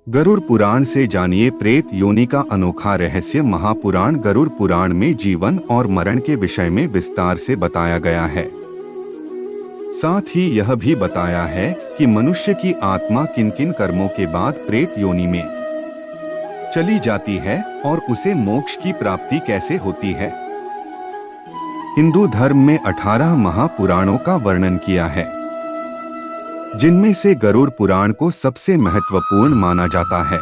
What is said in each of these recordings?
गरुड़ पुराण से जानिए प्रेत योनि का अनोखा रहस्य। महापुराण गरुड़ पुराण में जीवन और मरण के विषय में विस्तार से बताया गया है। साथ ही यह भी बताया है कि मनुष्य की आत्मा किन किन कर्मों के बाद प्रेत योनि में चली जाती है और उसे मोक्ष की प्राप्ति कैसे होती है। हिंदू धर्म में 18 महापुराणों का वर्णन किया है, जिनमें से गरुड़ पुराण को सबसे महत्वपूर्ण माना जाता है।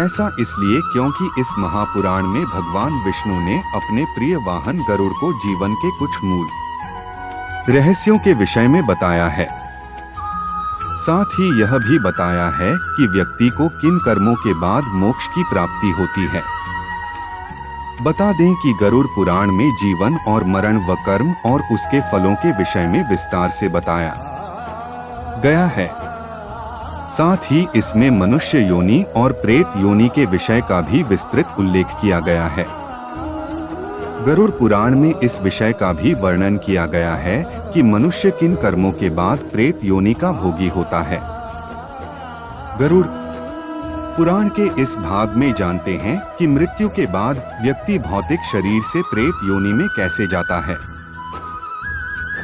ऐसा इसलिए क्योंकि इस महापुराण में भगवान विष्णु ने अपने प्रिय वाहन गरुड़ को जीवन के कुछ मूल रहस्यों के विषय में बताया है। साथ ही यह भी बताया है कि व्यक्ति को किन कर्मों के बाद मोक्ष की प्राप्ति होती है। बता दें कि गरुड़ पुराण में जीवन और मरण व कर्म और उसके फलों के विषय में विस्तार से बताया गया है। साथ ही इसमें मनुष्य योनि और प्रेत योनि के विषय का भी विस्तृत उल्लेख किया गया है। गरुड़ पुराण में इस विषय का भी वर्णन किया गया है कि मनुष्य किन कर्मों के बाद प्रेत योनि का भोगी होता है। गरुड़ पुराण के इस भाग में जानते हैं कि मृत्यु के बाद व्यक्ति भौतिक शरीर से प्रेत योनि में कैसे जाता है।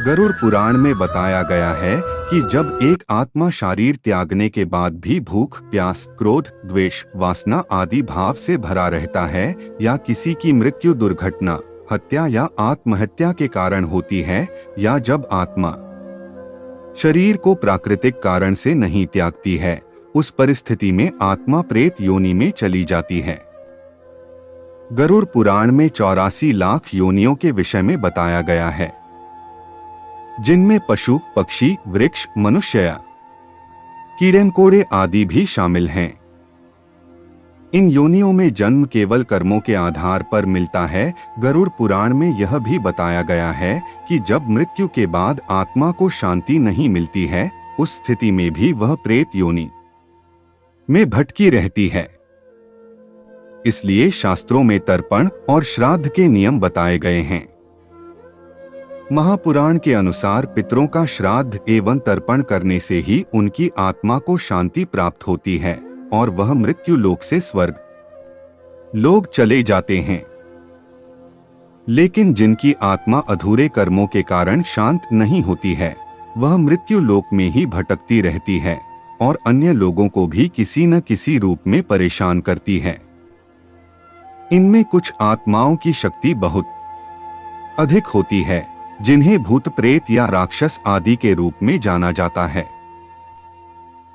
गरुड़ पुराण में बताया गया है कि जब एक आत्मा शरीर त्यागने के बाद भी भूख, प्यास, क्रोध, द्वेष, वासना आदि भाव से भरा रहता है या किसी की मृत्यु दुर्घटना, हत्या या आत्महत्या के कारण होती है, या जब आत्मा शरीर को प्राकृतिक कारण से नहीं त्यागती है, उस परिस्थिति में आत्मा प्रेत योनि में चली जाती है। गरुड़ पुराण में 84 लाख योनियों के विषय में बताया गया है, जिनमें पशु, पक्षी, वृक्ष, मनुष्य, कीड़े मकोड़े आदि भी शामिल हैं। इन योनियों में जन्म केवल कर्मों के आधार पर मिलता है। गरुड़ पुराण में यह भी बताया गया है कि जब मृत्यु के बाद आत्मा को शांति नहीं मिलती है, उस स्थिति में भी वह प्रेत योनि में भटकी रहती है। इसलिए शास्त्रों में तर्पण और श्राद्ध के नियम बताए गए हैं। महापुराण के अनुसार पितरों का श्राद्ध एवं तर्पण करने से ही उनकी आत्मा को शांति प्राप्त होती है और वह मृत्यु लोक से स्वर्ग लोक चले जाते हैं। लेकिन जिनकी आत्मा अधूरे कर्मों के कारण शांत नहीं होती है, वह मृत्यु लोक में ही भटकती रहती है और अन्य लोगों को भी किसी न किसी रूप में परेशान करती है। इनमें कुछ आत्माओं की शक्ति बहुत अधिक होती है, जिन्हें भूत, प्रेत या राक्षस आदि के रूप में जाना जाता है।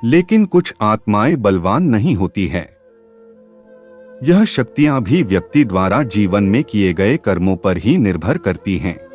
लेकिन कुछ आत्माएं बलवान नहीं होती है। यह शक्तियां भी व्यक्ति द्वारा जीवन में किए गए कर्मों पर ही निर्भर करती हैं।